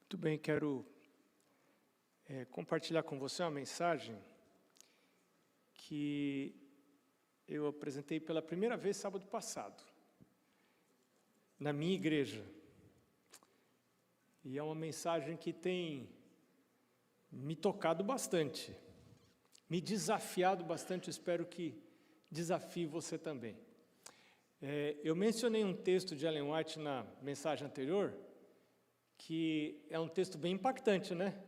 Muito bem, quero compartilhar com você uma mensagem que eu apresentei pela primeira vez sábado passado, na minha igreja. E é uma mensagem que tem me tocado bastante, me desafiado bastante, espero que desafie você também. Eu mencionei um texto de Ellen White na mensagem anterior, que é um texto bem impactante, né?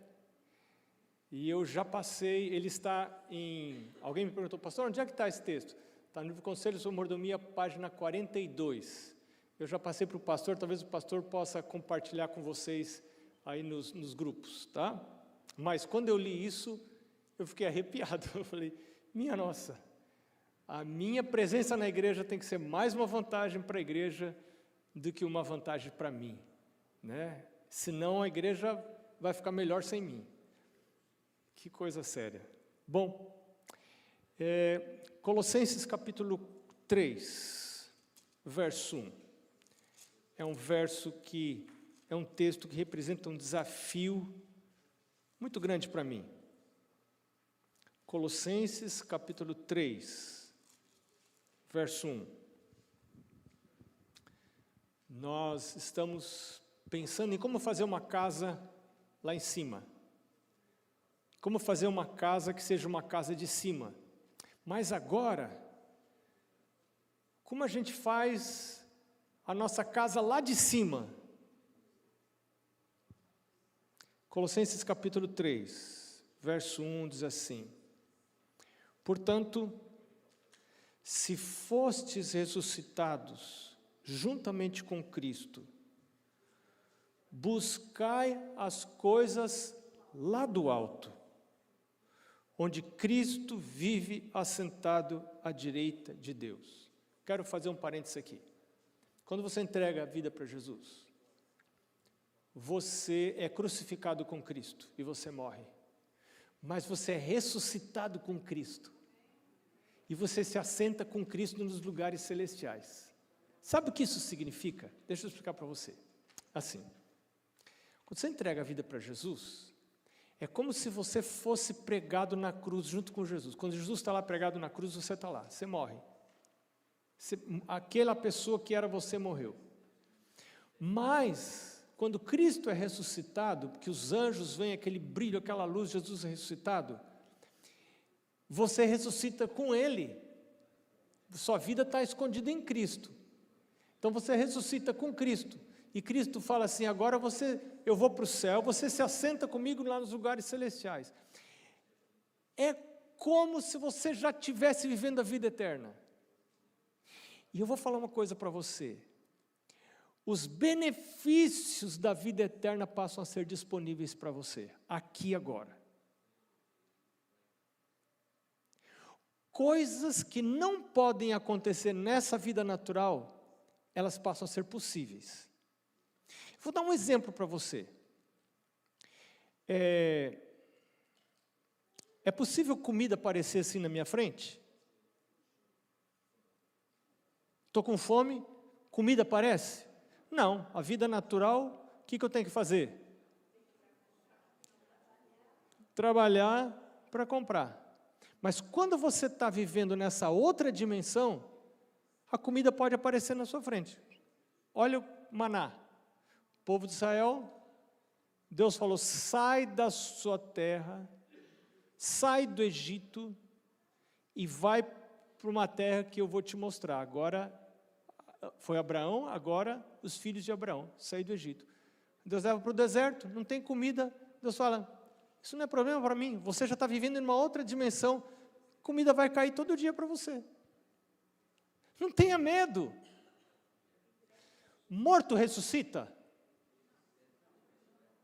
E eu já passei, ele está em... Alguém me perguntou, pastor, onde é que está esse texto? Está no livro Conselhos sobre Mordomia, página 42. Eu já passei para o pastor, talvez o pastor possa compartilhar com vocês aí nos grupos, tá? Mas quando eu li isso, eu fiquei arrepiado. Eu falei, minha nossa, a minha presença na igreja tem que ser mais uma vantagem para a igreja do que uma vantagem para mim, né? Senão a igreja vai ficar melhor sem mim. Que coisa séria. Bom, Colossenses capítulo 3, verso 1. É um verso que é um texto que representa um desafio muito grande para mim. Colossenses capítulo 3, verso 1. Nós estamos pensando em como fazer uma casa lá em cima. Como fazer uma casa que seja uma casa de cima. Mas agora, como a gente faz a nossa casa lá de cima? Colossenses capítulo 3, verso 1 diz assim: Portanto, se fostes ressuscitados juntamente com Cristo, buscai as coisas lá do alto, onde Cristo vive assentado à direita de Deus. Quero fazer um parênteses aqui. Quando você entrega a vida para Jesus, você é crucificado com Cristo e você morre. Mas você é ressuscitado com Cristo. E você se assenta com Cristo nos lugares celestiais. Sabe o que isso significa? Deixa eu explicar para você. Assim, quando você entrega a vida para Jesus, é como se você fosse pregado na cruz junto com Jesus. Quando Jesus está lá pregado na cruz, você está lá, você morre. Aquela pessoa que era você morreu. Mas, quando Cristo é ressuscitado, que os anjos veem aquele brilho, aquela luz, Jesus é ressuscitado, você ressuscita com Ele. Sua vida está escondida em Cristo. Então você ressuscita com Cristo. E Cristo fala assim, agora eu vou para o céu, você se assenta comigo lá nos lugares celestiais. É como se você já estivesse vivendo a vida eterna. E eu vou falar uma coisa para você. Os benefícios da vida eterna passam a ser disponíveis para você, aqui e agora. Coisas que não podem acontecer nessa vida natural, elas passam a ser possíveis. Vou dar um exemplo para você. É possível comida aparecer assim na minha frente? Estou com fome, comida aparece? Não, a vida natural, o que eu tenho que fazer? Trabalhar para comprar. Mas quando você está vivendo nessa outra dimensão, a comida pode aparecer na sua frente. Olha o maná. O povo de Israel, Deus falou, sai da sua terra, sai do Egito e vai para uma terra que eu vou te mostrar. Agora, foi Abraão, agora os filhos de Abraão, sair do Egito. Deus leva para o deserto, não tem comida. Deus fala, isso não é problema para mim, você já está vivendo em uma outra dimensão, comida vai cair todo dia para você. Não tenha medo. Morto ressuscita?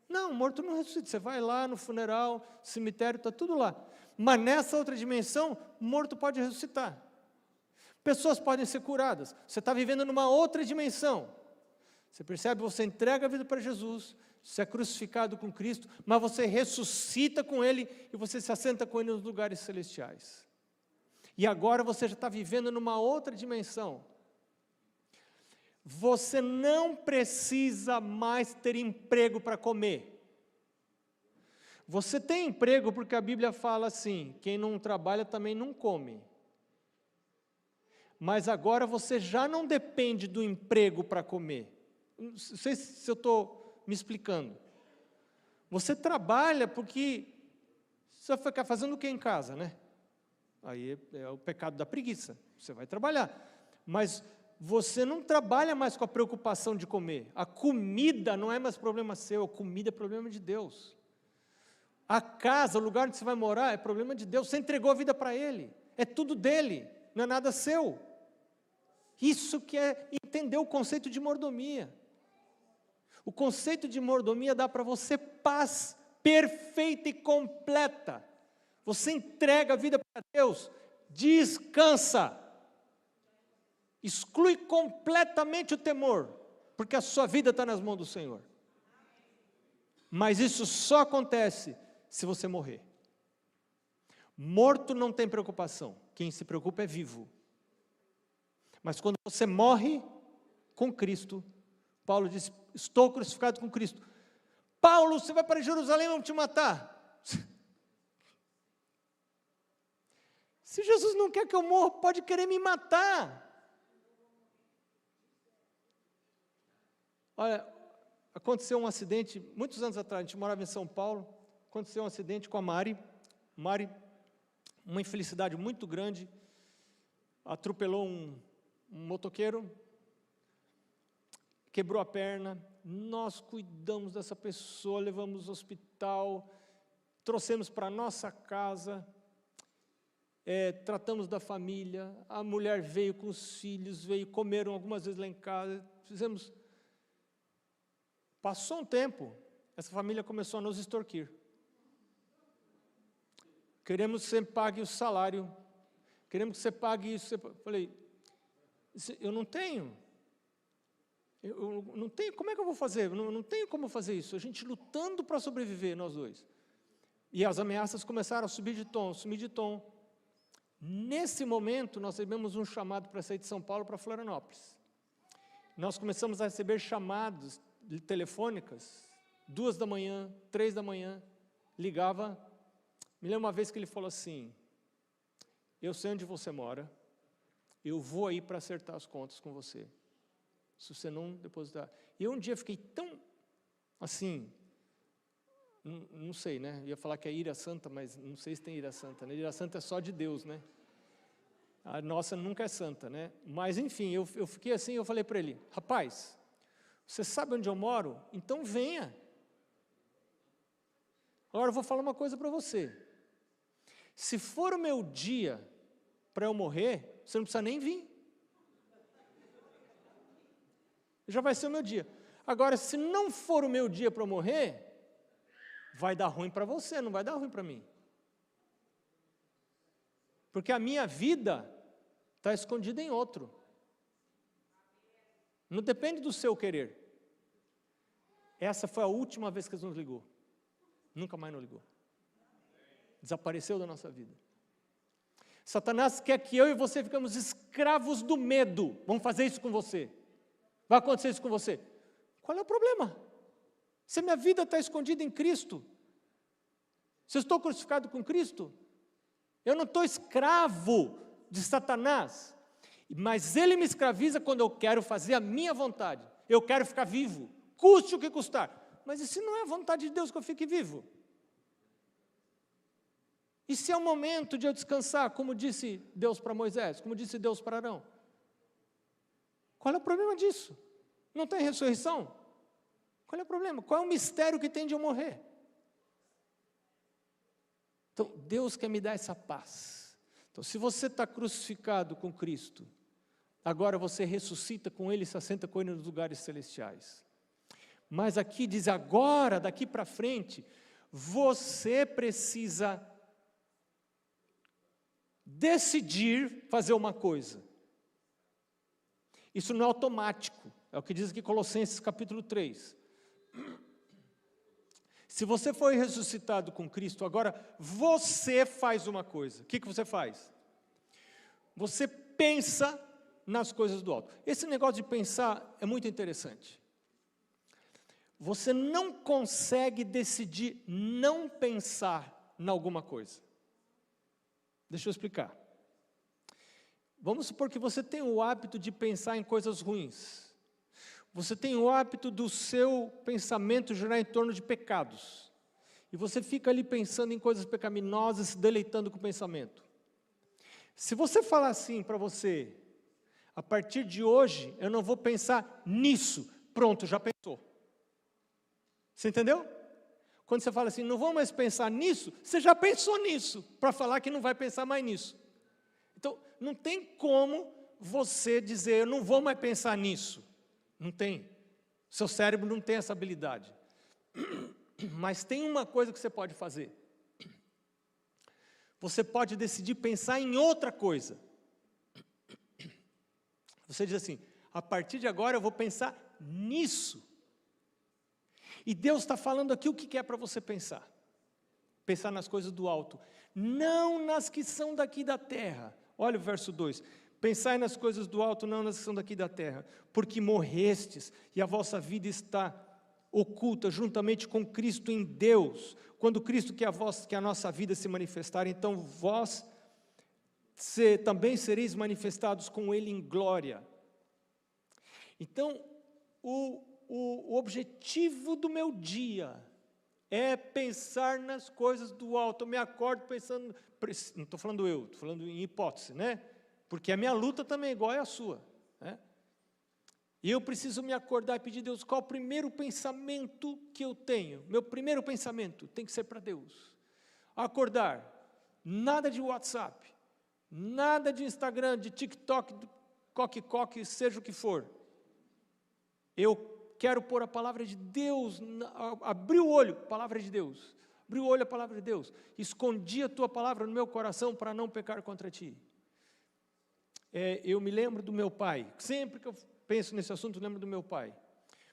Não, morto não ressuscita. Você vai lá no funeral, cemitério, está tudo lá. Mas nessa outra dimensão, morto pode ressuscitar. Pessoas podem ser curadas. Você está vivendo numa outra dimensão. Você percebe? Você entrega a vida para Jesus, você é crucificado com Cristo, mas você ressuscita com Ele e você se assenta com Ele nos lugares celestiais. E agora você já está vivendo numa outra dimensão. Você não precisa mais ter emprego para comer. Você tem emprego porque a Bíblia fala assim, quem não trabalha também não come. Mas agora você já não depende do emprego para comer. Não sei se eu estou me explicando. Você trabalha porque você vai ficar fazendo o que em casa, né? Aí é o pecado da preguiça. Você vai trabalhar. Mas você não trabalha mais com a preocupação de comer. A comida não é mais problema seu, a comida é problema de Deus. A casa, o lugar onde você vai morar, é problema de Deus. Você entregou a vida para Ele. É tudo dele, não é nada seu. Isso que é entender o conceito de mordomia. O conceito de mordomia dá para você paz perfeita e completa. Você entrega a vida para Deus, descansa. Exclui completamente o temor, porque a sua vida está nas mãos do Senhor. Mas isso só acontece se você morrer. Morto não tem preocupação, quem se preocupa é vivo. Mas quando você morre com Cristo, Paulo diz, estou crucificado com Cristo. Paulo, você vai para Jerusalém, vão te matar. Se Jesus não quer que eu morra, pode querer me matar. Olha, aconteceu um acidente, muitos anos atrás, a gente morava em São Paulo, aconteceu um acidente com a Mari, uma infelicidade muito grande, atropelou um motoqueiro, quebrou a perna, nós cuidamos dessa pessoa, levamos ao hospital, trouxemos para a nossa casa, tratamos da família, a mulher veio com os filhos, comeram algumas vezes lá em casa, passou um tempo, essa família começou a nos extorquir. Queremos que você pague o salário, queremos que você pague isso. Eu falei, eu não tenho, como é que eu vou fazer? Eu não tenho como fazer isso, a gente lutando para sobreviver, nós dois. E as ameaças começaram a subir de tom. Nesse momento, nós recebemos um chamado para sair de São Paulo para Florianópolis. Nós começamos a receber chamados telefônicas, 2 da manhã, 3 da manhã, ligava. Me lembro uma vez que ele falou assim, eu sei onde você mora, eu vou aí para acertar as contas com você, se você não depositar. E eu um dia fiquei tão, assim, não sei, né, ia falar que é ira santa, mas não sei se tem ira santa, né? Ira santa é só de Deus, né, a nossa nunca é santa, né, mas enfim, eu fiquei assim, eu falei para ele, rapaz, você sabe onde eu moro? Então venha. Agora eu vou falar uma coisa para você. Se for o meu dia para eu morrer, você não precisa nem vir. Já vai ser o meu dia. Agora, se não for o meu dia para eu morrer, vai dar ruim para você, não vai dar ruim para mim. Porque a minha vida está escondida em outro. Não depende do seu querer. Essa foi a última vez que ele nos ligou. Nunca mais nos ligou. Desapareceu da nossa vida. Satanás quer que eu e você ficamos escravos do medo. Vamos fazer isso com você. Vai acontecer isso com você. Qual é o problema? Se a minha vida está escondida em Cristo, se eu estou crucificado com Cristo, eu não estou escravo de Satanás, mas ele me escraviza quando eu quero fazer a minha vontade. Eu quero ficar vivo, custe o que custar. Mas e se não é a vontade de Deus que eu fique vivo? E se é o momento de eu descansar, como disse Deus para Moisés, como disse Deus para Arão? Qual é o problema disso? Não tem ressurreição? Qual é o problema? Qual é o mistério que tem de eu morrer? Então, Deus quer me dar essa paz. Então, se você está crucificado com Cristo, agora você ressuscita com Ele e se assenta com Ele nos lugares celestiais. Mas aqui diz, agora, daqui para frente, você precisa decidir fazer uma coisa. Isso não é automático, é o que diz aqui Colossenses capítulo 3. Se você foi ressuscitado com Cristo, agora você faz uma coisa. O que você faz? Você pensa nas coisas do alto. Esse negócio de pensar é muito interessante. você não consegue decidir não pensar em alguma coisa. Deixa eu explicar. Vamos supor que você tem o hábito de pensar em coisas ruins. Você tem o hábito do seu pensamento girar em torno de pecados. E você fica ali pensando em coisas pecaminosas, se deleitando com o pensamento. Se você falar assim para você, a partir de hoje eu não vou pensar nisso, pronto, já pensou. Você entendeu? Quando você fala assim, não vou mais pensar nisso, você já pensou nisso, para falar que não vai pensar mais nisso. Então, não tem como você dizer, eu não vou mais pensar nisso. Não tem. Seu cérebro não tem essa habilidade. Mas tem uma coisa que você pode fazer. Você pode decidir pensar em outra coisa. Você diz assim, a partir de agora eu vou pensar nisso. E Deus está falando aqui o que é para você pensar. Pensar nas coisas do alto. Não nas que são daqui da terra. Olha o verso 2. Pensai nas coisas do alto, não nas que são daqui da terra. Porque morrestes e a vossa vida está oculta juntamente com Cristo em Deus. Quando Cristo, que a nossa vida se manifestar, então vós também sereis manifestados com Ele em glória. Então, o objetivo do meu dia é pensar nas coisas do alto. Eu me acordo pensando, não estou falando eu, estou falando em hipótese, né? Porque a minha luta também é igual à sua, né? E eu preciso me acordar e pedir a Deus, qual o primeiro pensamento que eu tenho? Meu primeiro pensamento tem que ser para Deus. Acordar, nada de WhatsApp, nada de Instagram, de TikTok, de coque-coque, seja o que for. Eu quero pôr a palavra de Deus, abrir o olho, palavra de Deus. Abri o olho, a palavra de Deus. Escondi a tua palavra no meu coração para não pecar contra ti. Eu me lembro do meu pai, sempre que eu penso nesse assunto, eu lembro do meu pai.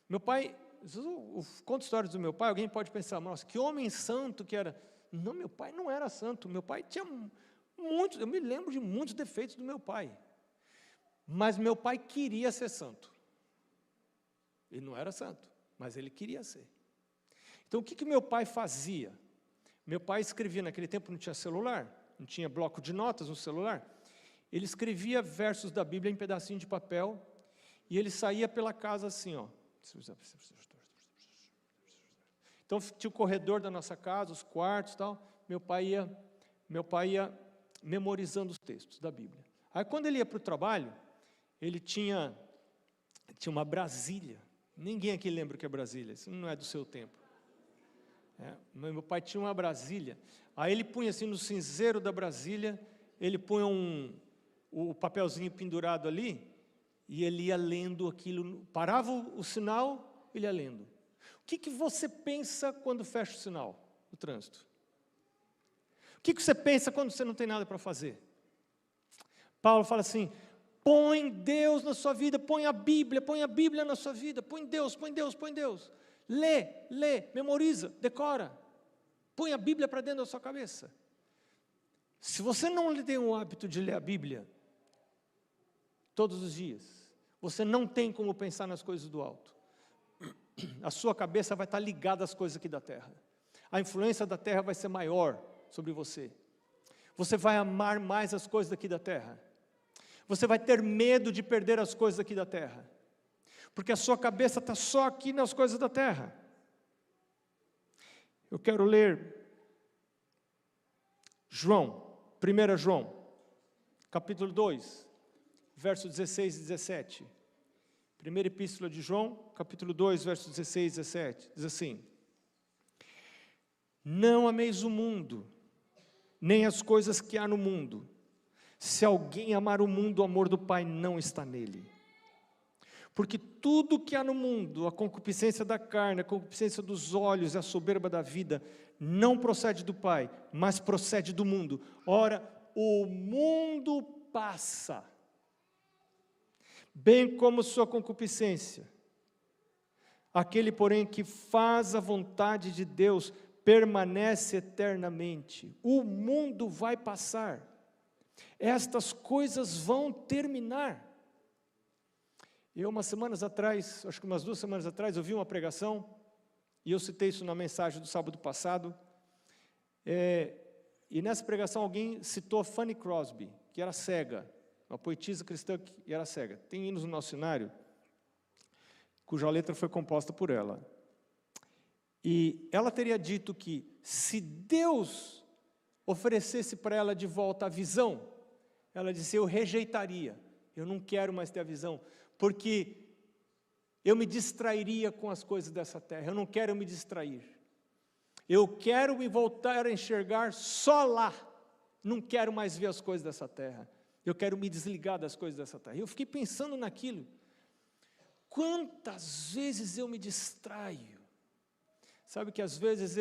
Meu pai, eu conto histórias do meu pai, alguém pode pensar, nossa, que homem santo que era. Não, meu pai não era santo, meu pai tinha muitos, eu me lembro de muitos defeitos do meu pai. Mas meu pai queria ser santo. Ele não era santo, mas ele queria ser. Então, o que meu pai fazia? Meu pai escrevia, naquele tempo não tinha celular, não tinha bloco de notas no celular. Ele escrevia versos da Bíblia em pedacinho de papel, e ele saía pela casa assim, ó. Então, tinha o corredor da nossa casa, os quartos e tal. Meu pai ia memorizando os textos da Bíblia. Aí, quando ele ia para o trabalho, ele tinha uma Brasília. Ninguém aqui lembra o que é Brasília, isso não é do seu tempo. Meu pai tinha uma Brasília. Aí ele punha assim no cinzeiro da Brasília, ele punha o papelzinho pendurado ali, e ele ia lendo aquilo, parava o sinal, ele ia lendo. O que você pensa quando fecha o sinal, no trânsito? O que você pensa quando você não tem nada para fazer? Paulo fala assim, põe Deus na sua vida, põe a Bíblia na sua vida, põe Deus. Lê, memoriza, decora. Põe a Bíblia para dentro da sua cabeça. Se você não tem o hábito de ler a Bíblia todos os dias, você não tem como pensar nas coisas do alto. A sua cabeça vai estar ligada às coisas aqui da terra. A influência da terra vai ser maior sobre você. Você vai amar mais as coisas daqui da terra. Você vai ter medo de perder as coisas aqui da terra. Porque a sua cabeça está só aqui nas coisas da terra. Eu quero ler João, 1 João, capítulo 2, versos 16 e 17. Primeira epístola de João, capítulo 2, versos 16 e 17. Diz assim, não ameis o mundo, nem as coisas que há no mundo. Se alguém amar o mundo, o amor do Pai não está nele. Porque tudo que há no mundo, a concupiscência da carne, a concupiscência dos olhos e a soberba da vida, não procede do Pai, mas procede do mundo. Ora, o mundo passa, bem como sua concupiscência. Aquele, porém, que faz a vontade de Deus, permanece eternamente. O mundo vai passar. Estas coisas vão terminar. Eu, umas semanas atrás, acho que umas 2 semanas atrás, eu vi uma pregação e eu citei isso na mensagem do sábado passado, e nessa pregação alguém citou Fanny Crosby, que era cega, uma poetisa cristã que era cega. Tem hinos no nosso cenário, cuja letra foi composta por ela. E ela teria dito que, se Deus oferecesse para ela de volta a visão, ela disse: eu rejeitaria, eu não quero mais ter a visão, porque eu me distrairia com as coisas dessa terra, eu não quero me distrair. Eu quero me voltar a enxergar só lá, não quero mais ver as coisas dessa terra, eu quero me desligar das coisas dessa terra. Eu fiquei pensando naquilo, quantas vezes eu me distraio. Sabe que às vezes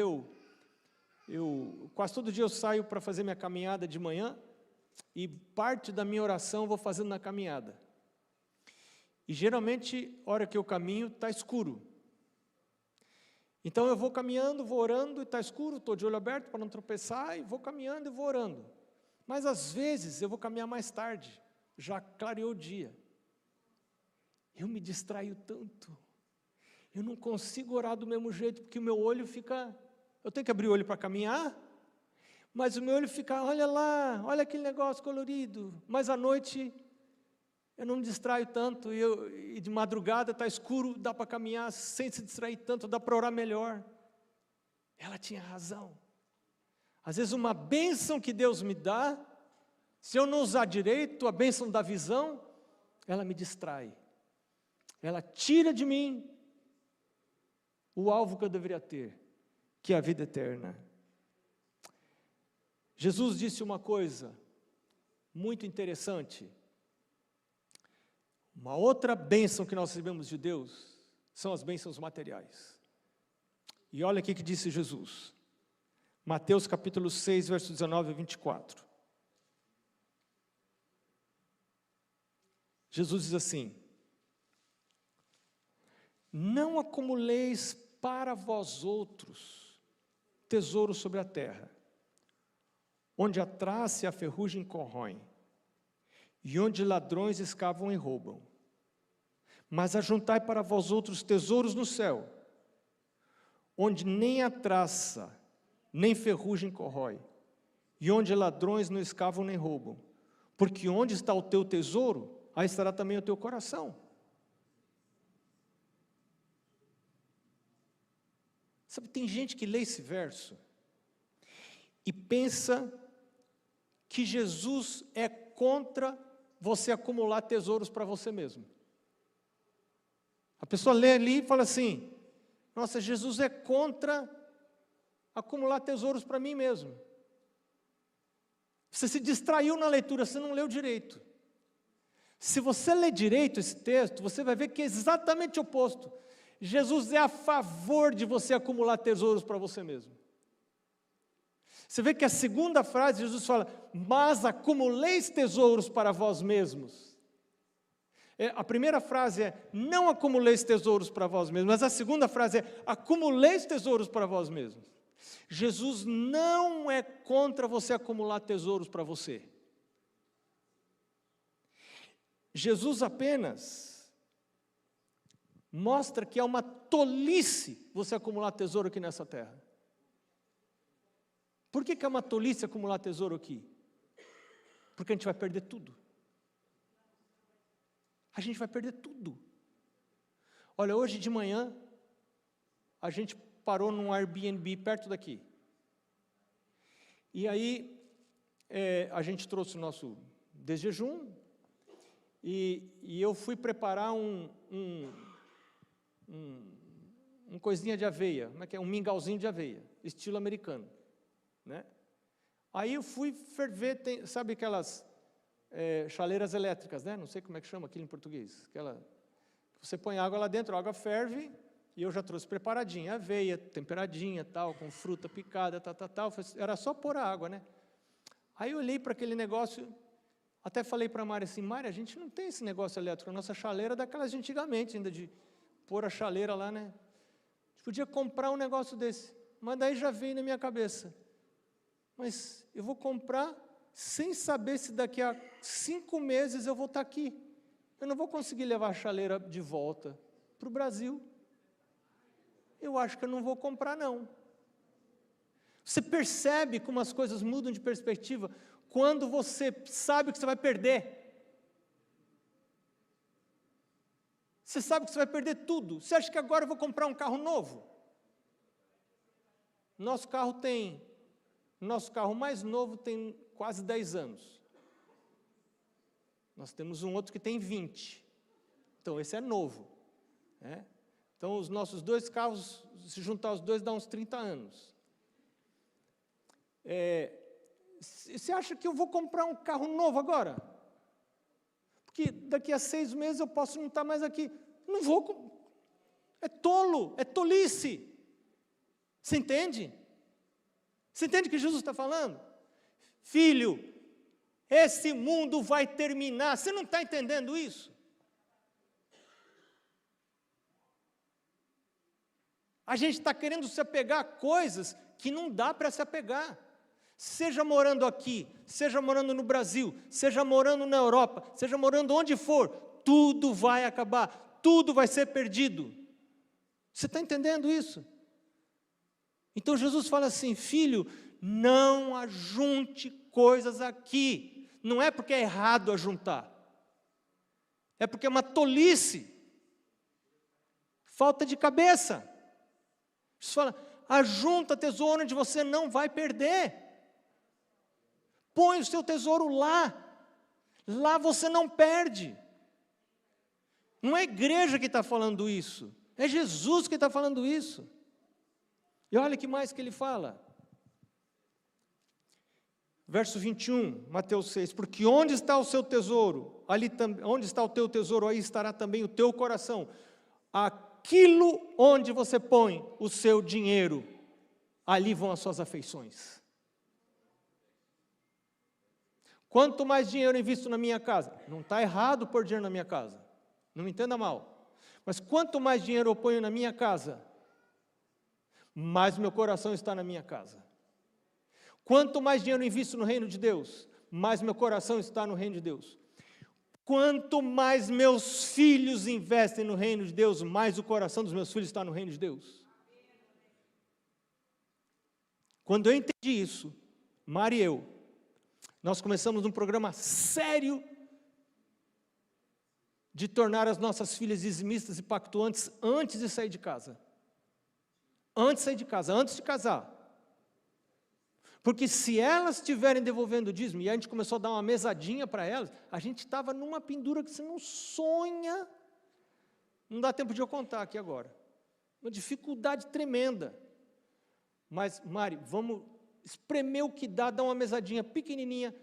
quase todo dia eu saio para fazer minha caminhada de manhã, e parte da minha oração eu vou fazendo na caminhada. E geralmente, a hora que eu caminho, está escuro. Então eu vou caminhando, vou orando, e está escuro, estou de olho aberto para não tropeçar, e vou caminhando e vou orando. Mas às vezes eu vou caminhar mais tarde, já clareou o dia. Eu me distraio tanto. Eu não consigo orar do mesmo jeito, porque o meu olho fica... Eu tenho que abrir o olho para caminhar, mas o meu olho fica, olha lá, olha aquele negócio colorido. Mas à noite eu não me distraio tanto, e de madrugada está escuro, dá para caminhar sem se distrair tanto, dá para orar melhor. Ela tinha razão. Às vezes uma bênção que Deus me dá, se eu não usar direito, a bênção da visão, ela me distrai. Ela tira de mim o alvo que eu deveria ter, que é a vida eterna. Jesus disse uma coisa muito interessante. Uma outra bênção que nós recebemos de Deus são as bênçãos materiais. E olha aqui que disse Jesus. Mateus capítulo 6, versos 19 a 24. Jesus diz assim: não acumuleis para vós outros tesouros sobre a terra, onde a traça e a ferrugem corroem, e onde ladrões escavam e roubam. Mas ajuntai para vós outros tesouros no céu, onde nem a traça, nem ferrugem corrói, e onde ladrões não escavam nem roubam. Porque onde está o teu tesouro, aí estará também o teu coração. Sabe, tem gente que lê esse verso e pensa que Jesus é contra você acumular tesouros para você mesmo. A pessoa lê ali e fala assim: nossa, Jesus é contra acumular tesouros para mim mesmo. Você se distraiu na leitura, você não leu direito. Se você ler direito esse texto, você vai ver que é exatamente o oposto. Jesus é a favor de você acumular tesouros para você mesmo. Você vê que a segunda frase, Jesus fala: mas acumuleis tesouros para vós mesmos. A primeira frase é: não acumuleis tesouros para vós mesmos. Mas a segunda frase é: acumuleis tesouros para vós mesmos. Jesus não é contra você acumular tesouros para você. Jesus apenas mostra que é uma tolice você acumular tesouro aqui nessa terra. Por que é uma tolice acumular tesouro aqui? Porque a gente vai perder tudo. A gente vai perder tudo. Olha, hoje de manhã, a gente parou num Airbnb perto daqui. E aí, a gente trouxe o nosso desjejum, e eu fui preparar um coisinha de aveia, como é que é? Um mingauzinho de aveia, estilo americano, né? Aí eu fui ferver, sabe aquelas chaleiras elétricas, né? Não sei como é que chama aquilo em português. Você põe água lá dentro, a água ferve, e eu já trouxe preparadinha, aveia, temperadinha, tal, com fruta picada, tal. Era só pôr a água, né? Aí eu olhei para aquele negócio, até falei para a Mari assim: Mari, a gente não tem esse negócio elétrico, a nossa chaleira é daquelas de antigamente, ainda de pôr a chaleira lá, né? A gente podia comprar um negócio desse. Mas daí já veio na minha cabeça: mas eu vou comprar sem saber se daqui a 5 meses eu vou estar aqui. Eu não vou conseguir levar a chaleira de volta para o Brasil. eu acho que eu não vou comprar não. Você percebe como as coisas mudam de perspectiva quando você sabe que você vai perder. Você sabe que você vai perder tudo. Você acha que agora eu vou comprar um carro novo? Nosso carro mais novo tem quase 10 anos. Nós temos um outro que tem 20. Então, esse é novo. Né? Então, os nossos 2 carros, se juntar os 2, dá uns 30 anos. Você acha que eu vou comprar um carro novo agora? Porque daqui a 6 meses eu posso não estar mais aqui. Não vou. É tolo, é tolice. Você entende? Você entende o que Jesus está falando? Filho, esse mundo vai terminar. Você não está entendendo isso? A gente está querendo se apegar a coisas que não dá para se apegar. Seja morando aqui, seja morando no Brasil, seja morando na Europa, seja morando onde for, tudo vai acabar, tudo vai ser perdido. Você está entendendo isso? Então Jesus fala assim, filho, não ajunte coisas aqui. Não é porque é errado ajuntar, é porque é uma tolice, falta de cabeça. Jesus fala, ajunta tesouro onde você não vai perder. Põe o seu tesouro lá. Lá você não perde. Não é a igreja que está falando isso. É Jesus que está falando isso. E olha que mais que ele fala. Verso 21, Mateus 6. Porque onde está o seu tesouro? Onde está o teu tesouro, aí estará também o teu coração. Aquilo onde você põe o seu dinheiro, ali vão as suas afeições. Quanto mais dinheiro eu invisto na minha casa, não está errado pôr dinheiro na minha casa, não me entenda mal, mas quanto mais dinheiro eu ponho na minha casa, mais meu coração está na minha casa. Quanto mais dinheiro eu invisto no reino de Deus, mais meu coração está no reino de Deus. Quanto mais meus filhos investem no reino de Deus, mais o coração dos meus filhos está no reino de Deus. Quando eu entendi isso, Mari e eu, nós começamos um programa sério de tornar as nossas filhas dizimistas e pactuantes antes de sair de casa. Antes de sair de casa, antes de casar. Porque se elas estiverem devolvendo o dízimo, e a gente começou a dar uma mesadinha para elas, a gente estava numa pendura que você não sonha, não dá tempo de eu contar aqui agora. Uma dificuldade tremenda. Mas, Mari, vamos espremer o que dá, dar uma mesadinha pequenininha,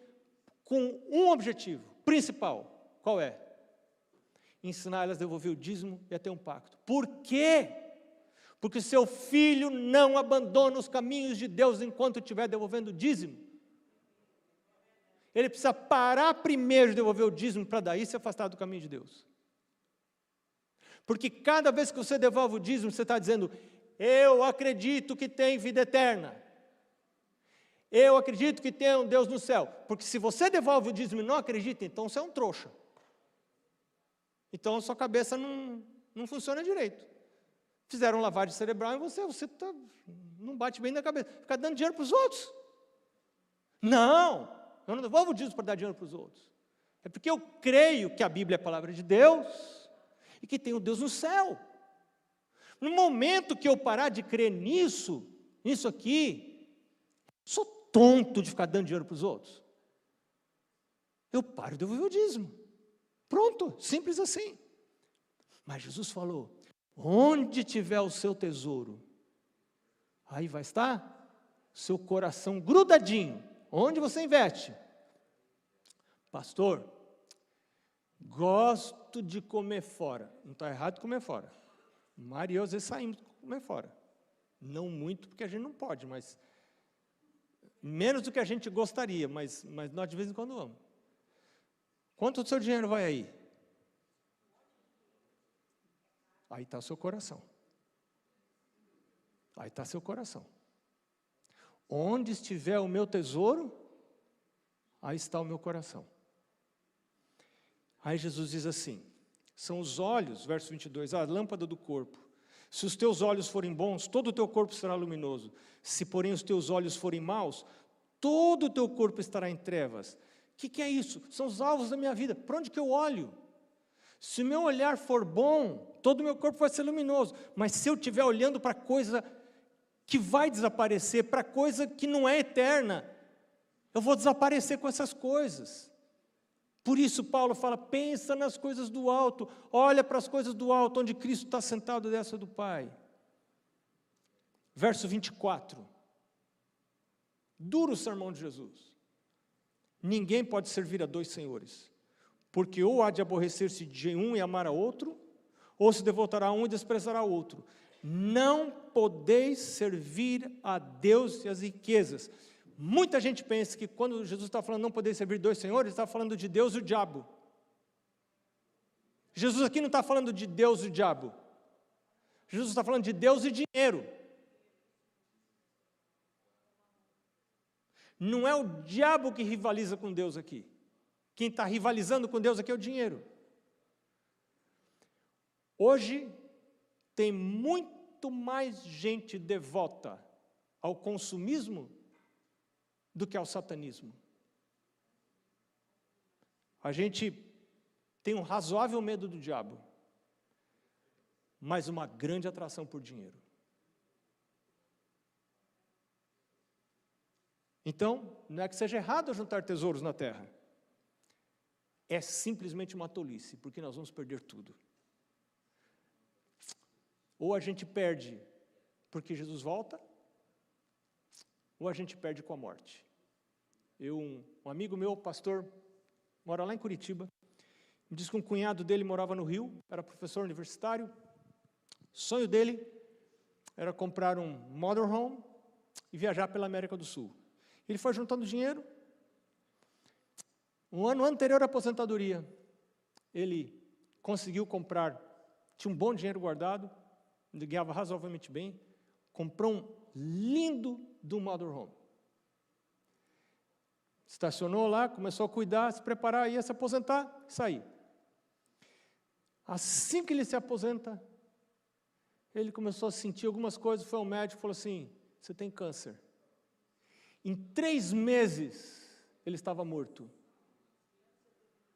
com um objetivo principal. Qual é? Ensinar elas a devolver o dízimo e a ter um pacto. Por quê? Porque seu filho não abandona os caminhos de Deus enquanto estiver devolvendo o dízimo. Ele precisa parar primeiro de devolver o dízimo para daí se afastar do caminho de Deus. Porque cada vez que você devolve o dízimo, você está dizendo, eu acredito que tem vida eterna. Eu acredito que tem um Deus no céu. Porque se você devolve o dízimo e não acredita, então você é um trouxa. Então a sua cabeça não funciona direito. Fizeram lavagem cerebral em você não bate bem na cabeça. Fica dando dinheiro para os outros. Não, eu não devolvo o dízimo para dar dinheiro para os outros. É porque eu creio que a Bíblia é a palavra de Deus e que tem o Deus no céu. No momento que eu parar de crer nisso aqui, sou tonto de ficar dando dinheiro para os outros. Eu paro de devolver o dízimo. Pronto, simples assim. Mas Jesus falou, onde tiver o seu tesouro, aí vai estar seu coração grudadinho. Onde você investe? Pastor, gosto de comer fora. Não está errado comer fora. Maria e eu às vezes saímos comer fora. Não muito, porque a gente não pode, mas menos do que a gente gostaria, mas nós de vez em quando vamos. Quanto do seu dinheiro vai aí? Aí está o seu coração. Aí está seu coração. Onde estiver o meu tesouro, aí está o meu coração. Aí Jesus diz assim, são os olhos, verso 22, a lâmpada do corpo. Se os teus olhos forem bons, todo o teu corpo será luminoso. Se, porém, os teus olhos forem maus, todo o teu corpo estará em trevas. O que é isso? São os alvos da minha vida. Para onde que eu olho? Se o meu olhar for bom, todo o meu corpo vai ser luminoso. Mas se eu estiver olhando para coisa que vai desaparecer, para coisa que não é eterna, eu vou desaparecer com essas coisas. Por isso Paulo fala, pensa nas coisas do alto, olha para as coisas do alto, onde Cristo está sentado à destra do Pai. Verso 24. Duro sermão de Jesus. Ninguém pode servir a dois senhores, porque ou há de aborrecer-se de um e amar a outro, ou se devotará a um e desprezará o outro. Não podeis servir a Deus e as riquezas. Muita gente pensa que quando Jesus está falando não poder servir dois senhores, está falando de Deus e o diabo. Jesus aqui não está falando de Deus e o diabo. Jesus está falando de Deus e dinheiro. Não é o diabo que rivaliza com Deus aqui. Quem está rivalizando com Deus aqui é o dinheiro. Hoje tem muito mais gente devota ao consumismo do que ao satanismo. A gente tem um razoável medo do diabo, mas uma grande atração por dinheiro. Então, não é que seja errado juntar tesouros na terra. É simplesmente uma tolice, porque nós vamos perder tudo. Ou a gente perde porque Jesus volta, ou a gente perde com a morte. Um amigo meu, pastor, mora lá em Curitiba, me disse que um cunhado dele morava no Rio, era professor universitário. O sonho dele era comprar um motorhome e viajar pela América do Sul. Ele foi juntando dinheiro. Um ano anterior à aposentadoria, ele conseguiu comprar, tinha um bom dinheiro guardado, ele ganhava razoavelmente bem, comprou um lindo do motorhome. Estacionou lá, começou a cuidar, se preparar, ia se aposentar, sair. Assim que ele se aposenta, ele começou a sentir algumas coisas, foi ao médico e falou assim, você tem câncer. Em 3 meses, ele estava morto.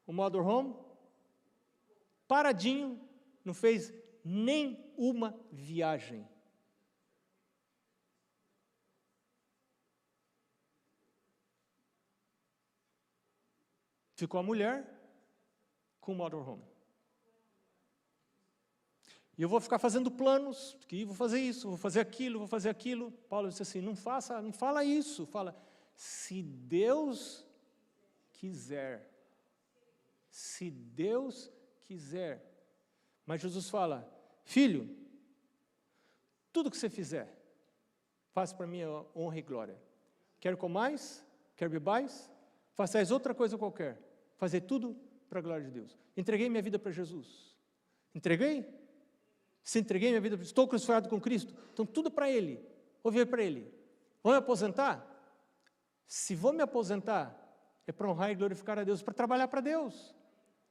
O motorhome, paradinho, não fez nem uma viagem. Ficou a mulher com o motorhome. E eu vou ficar fazendo planos, que vou fazer isso, vou fazer aquilo, vou fazer aquilo. Paulo disse assim, não fala isso, fala, se Deus quiser. Se Deus quiser. Mas Jesus fala, filho, tudo que você fizer, faça para mim a honra e glória. Quer comais, quer bebais, façais outra coisa qualquer. Fazer tudo para a glória de Deus. Entreguei minha vida para Jesus. Entreguei? Se entreguei minha vida, estou crucificado com Cristo. Então tudo para Ele. Vou viver para Ele. Vou me aposentar? Se vou me aposentar, é para honrar e glorificar a Deus, para trabalhar para Deus.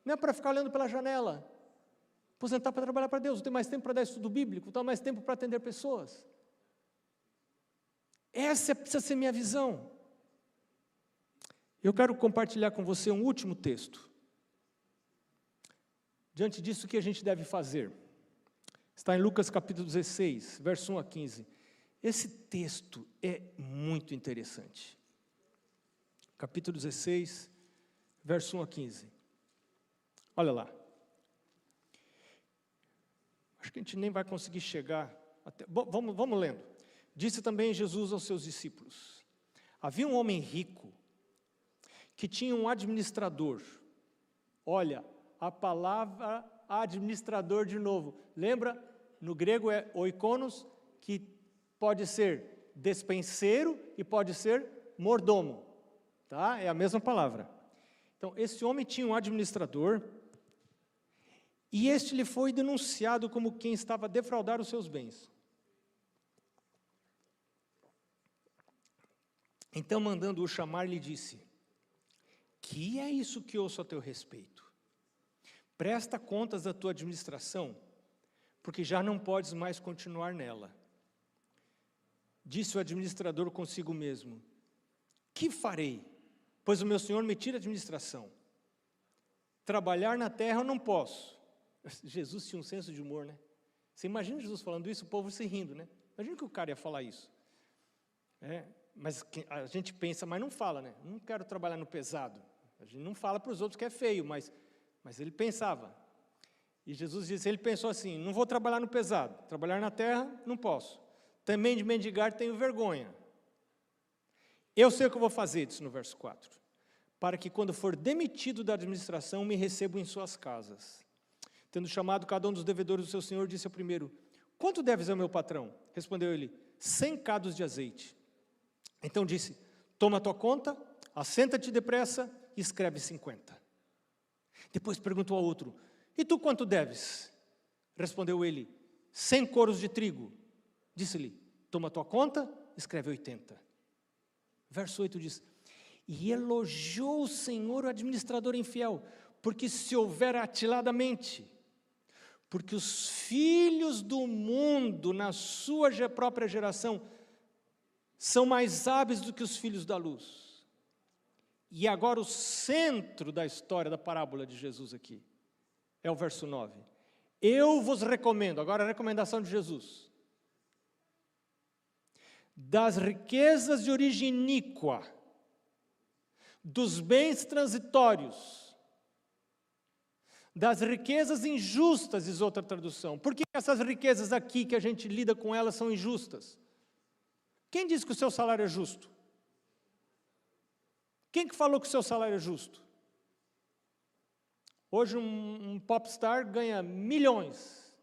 Não é para ficar olhando pela janela. Aposentar para trabalhar para Deus. Não tenho mais tempo para dar estudo bíblico, não tenho mais tempo para atender pessoas. Essa precisa ser minha visão. Eu quero compartilhar com você um último texto. Diante disso, o que a gente deve fazer? Está em Lucas capítulo 16, verso 1 a 15. Esse texto é muito interessante. Capítulo 16, verso 1 a 15. Olha lá. Acho que a gente nem vai conseguir chegar até... Bom, vamos lendo. Disse também Jesus aos seus discípulos. Havia um homem rico que tinha um administrador. Olha, a palavra administrador de novo. Lembra? No grego é oikonos, que pode ser despenseiro e pode ser mordomo. Tá? É a mesma palavra. Então, esse homem tinha um administrador e este lhe foi denunciado como quem estava a defraudar os seus bens. Então, mandando-o chamar, lhe disse, que é isso que ouço a teu respeito? Presta contas da tua administração, porque já não podes mais continuar nela. Disse o administrador consigo mesmo: que farei? Pois o meu senhor me tira a administração. Trabalhar na terra eu não posso. Jesus tinha um senso de humor, né? Você imagina Jesus falando isso, o povo se rindo, né? Imagina que o cara ia falar isso. Mas a gente pensa, mas não fala, né? Não quero trabalhar no pesado. A gente não fala para os outros que é feio, mas ele pensava. E Jesus disse, ele pensou assim, não vou trabalhar no pesado, trabalhar na terra, não posso. Também de mendigar tenho vergonha. Eu sei o que eu vou fazer, disse no verso 4, para que quando for demitido da administração, me recebam em suas casas. Tendo chamado cada um dos devedores do seu senhor, disse ao primeiro, quanto deves ao meu patrão? Respondeu ele, 100 cados de azeite. Então disse, toma a tua conta, assenta-te depressa e escreve 50. Depois perguntou ao outro, e tu quanto deves? Respondeu ele, 100 coros de trigo. Disse-lhe, toma a tua conta, escreve 80. Verso 8 diz, e elogiou o Senhor o administrador infiel, porque se houver atiladamente, porque os filhos do mundo, na sua própria geração, são mais hábeis do que os filhos da luz. E agora o centro da história da parábola de Jesus aqui, é o verso 9. Eu vos recomendo, agora a recomendação de Jesus, das riquezas de origem iníqua, dos bens transitórios, das riquezas injustas, diz outra tradução. Por que essas riquezas aqui, que a gente lida com elas, são injustas? Quem disse que o seu salário é justo? Quem que falou que o seu salário é justo? Hoje um popstar ganha milhões.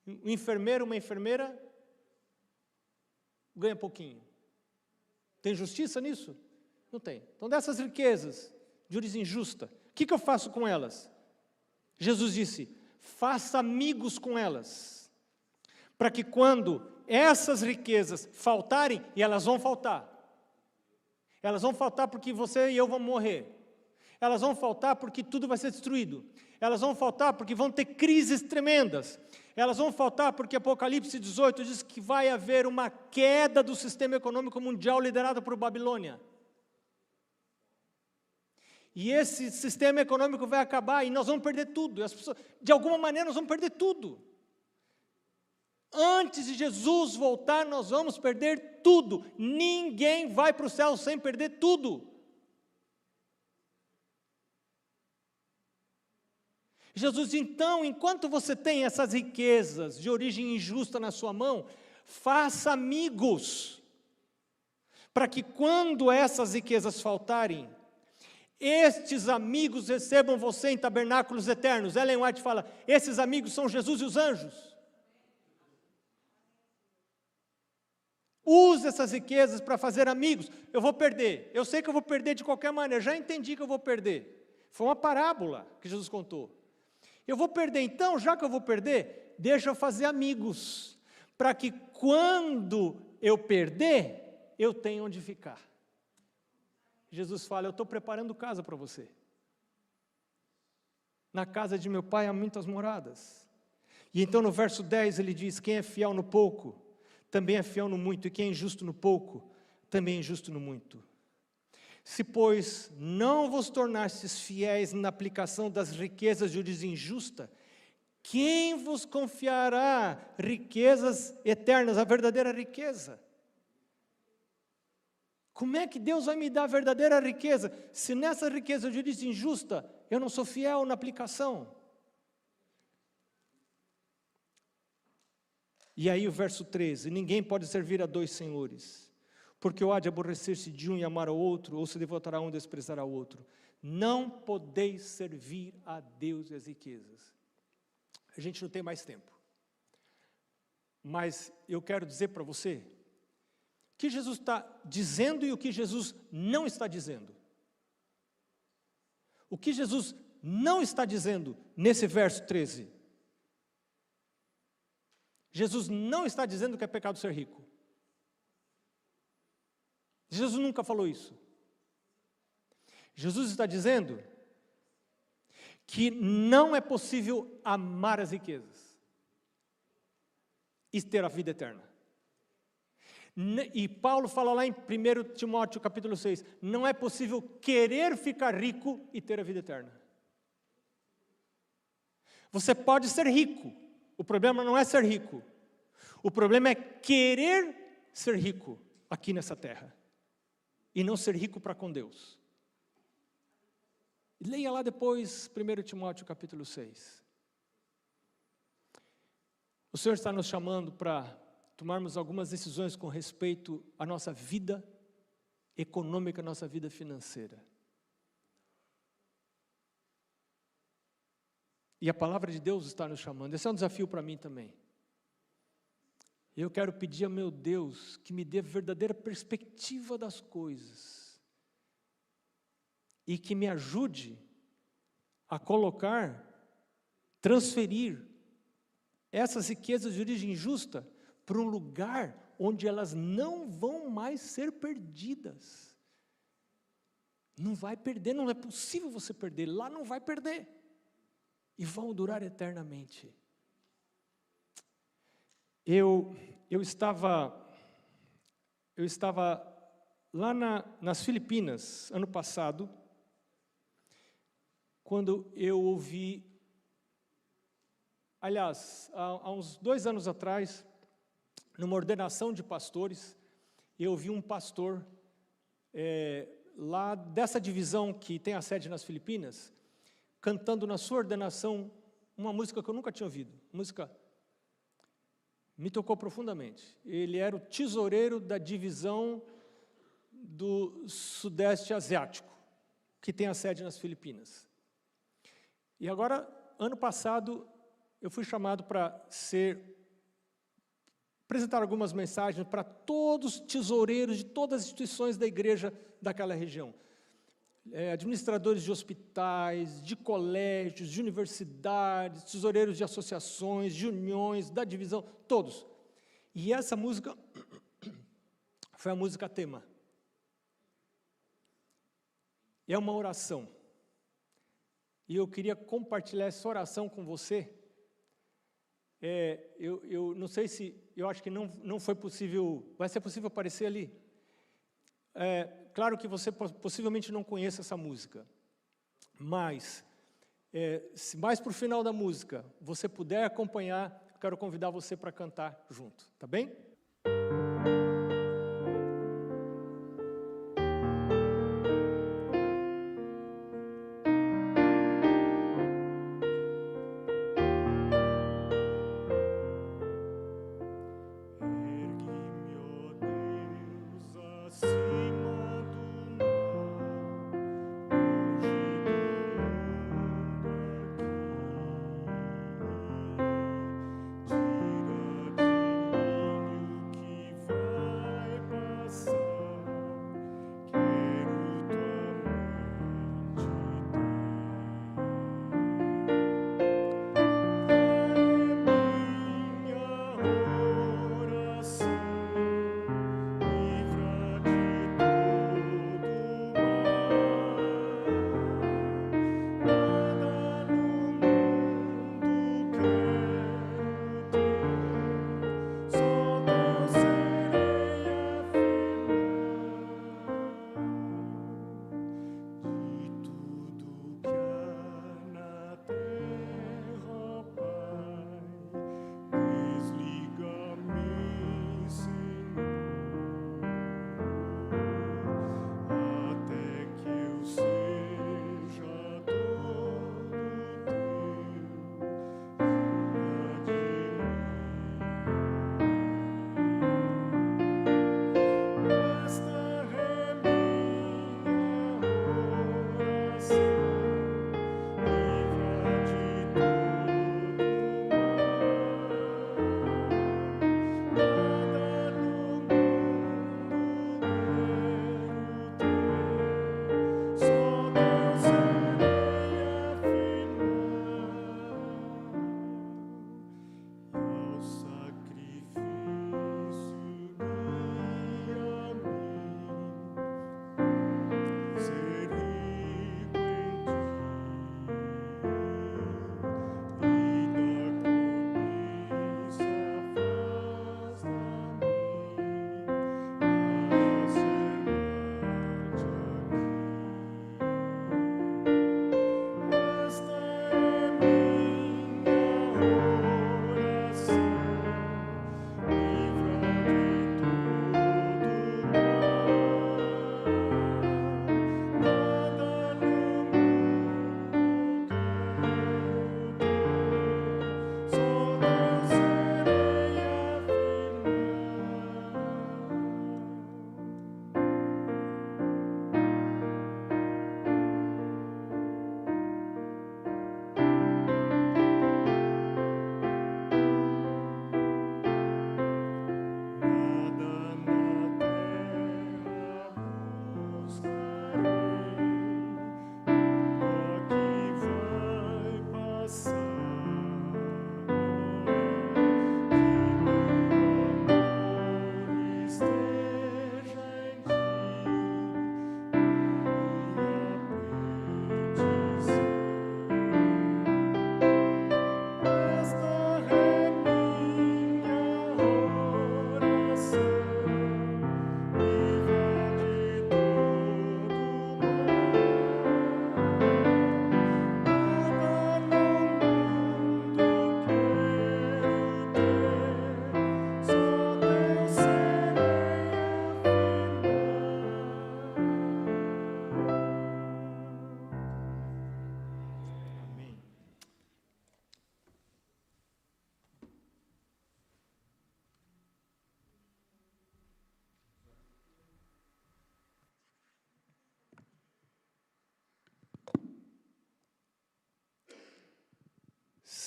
Um enfermeiro, uma enfermeira, ganha pouquinho. Tem justiça nisso? Não tem. Então, dessas riquezas de origem injusta, o que eu faço com elas? Jesus disse, faça amigos com elas, para que quando essas riquezas faltarem, e elas vão faltar porque você e eu vamos morrer, elas vão faltar porque tudo vai ser destruído, elas vão faltar porque vão ter crises tremendas, elas vão faltar porque Apocalipse 18 diz que vai haver uma queda do sistema econômico mundial liderado por Babilônia. E esse sistema econômico vai acabar e nós vamos perder tudo. E as pessoas, de alguma maneira, nós vamos perder tudo. Antes de Jesus voltar, nós vamos perder tudo. Ninguém vai para o céu sem perder tudo. Jesus, então, enquanto você tem essas riquezas de origem injusta na sua mão, faça amigos, para que quando essas riquezas faltarem, estes amigos recebam você em tabernáculos eternos. Ellen White fala, esses amigos são Jesus e os anjos. Use essas riquezas para fazer amigos. Eu vou perder, eu sei que eu vou perder de qualquer maneira, já entendi que eu vou perder. Foi uma parábola que Jesus contou. Eu vou perder, então, já que eu vou perder, deixa eu fazer amigos, para que quando eu perder, eu tenha onde ficar. Jesus fala, eu estou preparando casa para você. Na casa de meu pai há muitas moradas. E então no verso 10 ele diz, quem é fiel no pouco, também é fiel no muito, e quem é injusto no pouco, também é injusto no muito. Se, pois, não vos tornastes fiéis na aplicação das riquezas de origem injusta, quem vos confiará riquezas eternas, a verdadeira riqueza? Como é que Deus vai me dar a verdadeira riqueza, se nessa riqueza de origem injusta, eu não sou fiel na aplicação? E aí o verso 13, ninguém pode servir a dois senhores, porque ou há de aborrecer-se de um e amar ao outro, ou se devotará a um e desprezará ao outro. Não podeis servir a Deus e as riquezas. A gente não tem mais tempo. Mas eu quero dizer para você, o que Jesus está dizendo e o que Jesus não está dizendo. O que Jesus não está dizendo nesse verso 13. Jesus não está dizendo que é pecado ser rico. Jesus nunca falou isso. Jesus está dizendo que não é possível amar as riquezas. e ter a vida eterna. E Paulo fala lá em 1 Timóteo capítulo 6, não é possível querer ficar rico e ter a vida eterna. Você pode ser rico, o problema não é ser rico, o problema é querer ser rico aqui nessa terra, e não ser rico para com Deus. Leia lá depois 1 Timóteo capítulo 6. O Senhor está nos chamando para tomarmos algumas decisões com respeito à nossa vida econômica, à nossa vida financeira. E a palavra de Deus está nos chamando. Esse é um desafio para mim também. Eu quero pedir ao meu Deus que me dê verdadeira perspectiva das coisas e que me ajude a colocar, transferir essas riquezas de origem justa para um lugar onde elas não vão mais ser perdidas. Não vai perder, não é possível você perder, lá não vai perder. E vão durar eternamente. Eu estava lá nas Filipinas, ano passado, quando eu ouvi, aliás, há uns 2 anos atrás, numa ordenação de pastores, eu ouvi um pastor lá dessa divisão que tem a sede nas Filipinas, cantando na sua ordenação uma música que eu nunca tinha ouvido, música me tocou profundamente. Ele era o tesoureiro da divisão do Sudeste Asiático, que tem a sede nas Filipinas. E agora, ano passado, eu fui chamado para apresentar algumas mensagens para todos os tesoureiros de todas as instituições da igreja daquela região. Administradores de hospitais, de colégios, de universidades, tesoureiros de associações, de uniões, da divisão, todos. E essa música foi a música tema. É uma oração. E eu queria compartilhar essa oração com você. Eu não sei se, eu acho que não foi possível, vai ser possível aparecer ali. Claro que você possivelmente não conheça essa música, mas se mais para o final da música você puder acompanhar, eu quero convidar você para cantar junto, tá bem?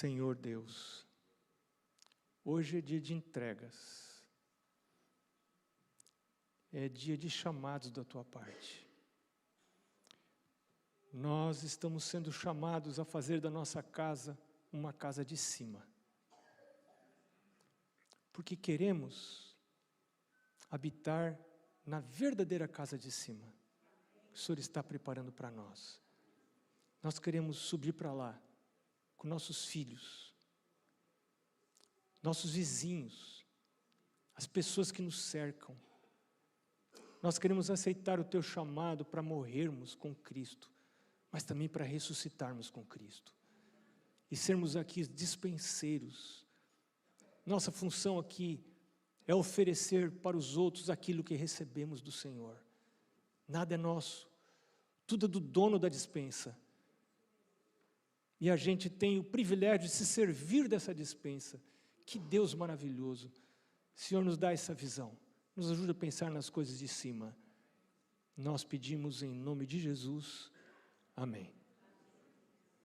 Senhor Deus, hoje é dia de entregas, é dia de chamados da Tua parte. Nós estamos sendo chamados a fazer da nossa casa uma casa de cima, porque queremos habitar na verdadeira casa de cima, que o Senhor está preparando para nós. Nós queremos subir para lá, com nossos filhos, nossos vizinhos, as pessoas que nos cercam. Nós queremos aceitar o Teu chamado para morrermos com Cristo, mas também para ressuscitarmos com Cristo. E sermos aqui dispenseiros. Nossa função aqui é oferecer para os outros aquilo que recebemos do Senhor. Nada é nosso, tudo é do dono da despensa. E a gente tem o privilégio de se servir dessa despensa. Que Deus maravilhoso. Senhor, nos dá essa visão. Nos ajuda a pensar nas coisas de cima. Nós pedimos em nome de Jesus. Amém.